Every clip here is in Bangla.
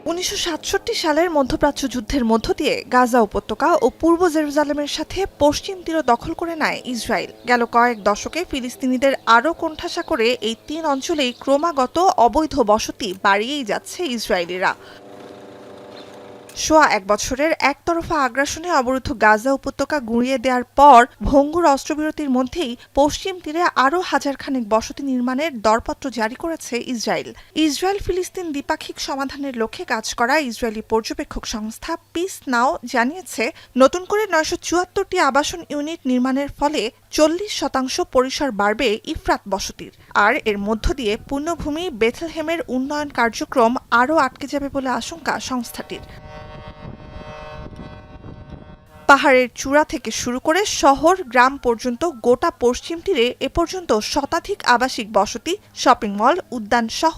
1967 সালের মধ্যপ্রাচ্য যুদ্ধের মধ্য দিয়ে গাজা উপত্যকা ও পূর্ব জেরুজালেমের সাথে পশ্চিম তীর দখল করে নেয় ইসরায়েল। গেল কয়েক দশকে ফিলিস্তিনিদের আরও কোণঠাসা করে এই তিন অঞ্চলেই ক্রমাগত অবৈধ বসতি বাড়িয়েই যাচ্ছে ইসরায়েলিরা। সোয়া এক বছরের একতরফা আগ্রাসনে অবরুদ্ধ গাজা উপত্যকা গুঁড়িয়ে দেওয়ার পর ভঙ্গুর অস্ত্রবিরতির মধ্যেই পশ্চিম তীরে আরও হাজারখানেক বসতি নির্মাণের দরপত্র জারি করেছে ইসরায়েল। ইসরায়েল ফিলিস্তিন দ্বিপাক্ষিক সমাধানের লক্ষ্যে কাজ করা ইসরায়েলি পর্যবেক্ষক সংস্থা পিস নাও জানিয়েছে, নতুন করে 974টি আবাসন ইউনিট নির্মাণের ফলে 40% পরিসর বাড়বে ইফরাত বসতির। আর এর মধ্য দিয়ে পূর্ণভূমি বেথলেহেমের উন্নয়ন কার্যক্রম আরও আটকে যাবে বলে আশঙ্কা সংস্থাটির। পাহাড়ের চূড়া থেকে শুরু করে শহর গ্রাম পর্যন্ত গোটা পশ্চিম তীরে এ পর্যন্ত শতাধিক আবাসিক বসতি, শপিং মল, উদ্যান সহ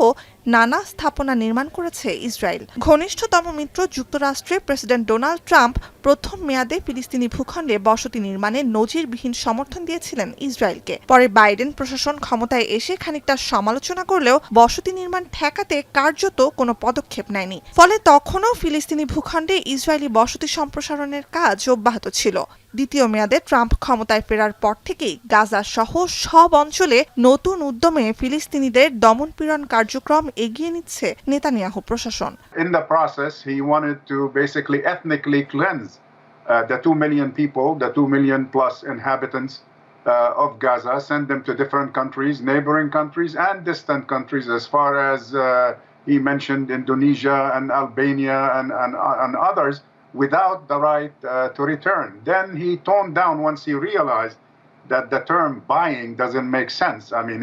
নানা স্থাপনা নির্মাণ করেছে ইসরায়েল। ঘনিষ্ঠতম মিত্র যুক্তরাষ্ট্রে প্রেসিডেন্ট ডোনাল্ড ট্রাম্প প্রথম মেয়াদে ফিলিস্তিনি ভূখণ্ডে বসতি নির্মাণে নজিরবিহীন সমর্থন দিয়েছিলেন ইসরায়েলকে। পরে বাইডেন প্রশাসন ক্ষমতায় এসে খানিকটা সমালোচনা করলেও বসতি নির্মাণ ঠেকাতে কার্যত কোনো পদক্ষেপ নেয়নি। ফলে তখনও ফিলিস্তিনি ভূখণ্ডে ইসরায়েলি বসতি সম্প্রসারণের কাজ অব্যাহত ছিল। দ্বিতীয় মেয়াদে ট্রাম্প ক্ষমতায় ফেরার পর থেকেই গাজা সহ সব অঞ্চলে নতুন উদ্যমে ফিলিস্তিনিদের দমনপীড়ন কার্যক্রম এগিয়ে নিচ্ছে নেতানিয়াহু প্রশাসন। In the process, he wanted to basically ethnically cleanse the 2 million people, the 2 million plus inhabitants of Gaza, send them to different countries, neighboring countries and distant countries, as far as he mentioned Indonesia and Albania and others, without the right to return. Then he toned down once he realized that the term buying doesn't make sense. I mean,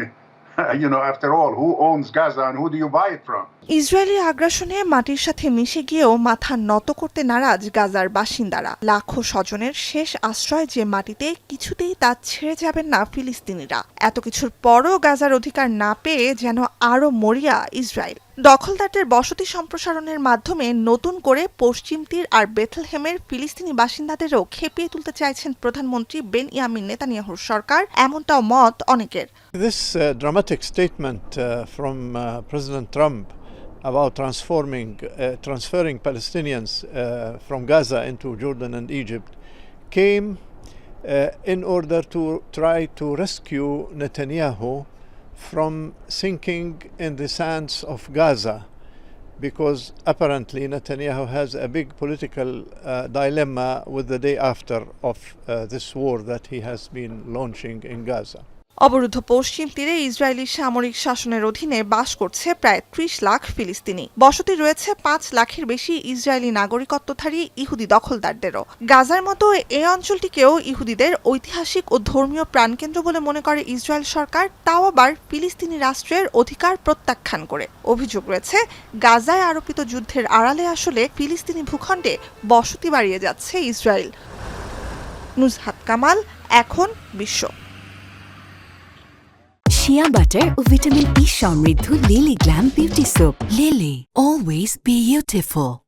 after all, who owns Gaza and who do you buy it from? Israeli আগ্রাসনে মাটির সাথে মিশে গিয়েও মাথা নত করতে নারাজ গাজার বাসিন্দারা। লাখো স্বজনের শেষ আশ্রয় যে মাটিতে, কিছুতেই তা ছেড়ে যাবেন না ফিলিস্তিনিরা। এত কিছুর পরও গাজার অধিকার না পেয়ে যেন আরও মরিয়া ইসরায়েল। দখলদারদের বসতি সম্প্রসারণের মাধ্যমে নতুন করে পশ্চিম তীর আর বেথলেহেমের ফিলিস্তিনি বাসিন্দাদেরও খেপিয়ে তুলতে চাইছেন প্রধানমন্ত্রী বেনয়ামিন নেতানিয়াহুর সরকার, এমনটাও মত অনেকের। This dramatic statement from President Trump about transferring Palestinians from Gaza into Jordan and Egypt came in order to try to rescue Netanyahu from sinking in the sands of Gaza, because apparently Netanyahu has a big political dilemma with the day after of this war that he has been launching in Gaza. অবরুদ্ধ পশ্চিম তীরে ইসরায়েলি সামরিক শাসনের অধীনে বাস করছে প্রায় 30 লাখ ফিলিস্তিনি। বসতি রয়েছে 5 লাখের বেশি ইসরায়েলি নাগরিকত্বধারী ইহুদি দখলদারদেরও। গাজার মতো এই অঞ্চলটিকেও ইহুদিদের ঐতিহাসিক ও ধর্মীয় প্রাণকেন্দ্র বলে মনে করে ইসরায়েল সরকার, তাও আবার ফিলিস্তিনি রাষ্ট্রের অধিকার প্রত্যাখ্যান করে। অভিযোগ রয়েছে, গাজায় আরোপিত যুদ্ধের আড়ালে আসলে ফিলিস্তিনি ভূখণ্ডে বসতি বাড়িয়ে যাচ্ছে ইসরায়েল। নুজহাত কামাল, এখন বিশ্ব। শিয়া বাটার ও ভিটামিন ই সমৃদ্ধ lily glam beauty soap. Lily, always beautiful.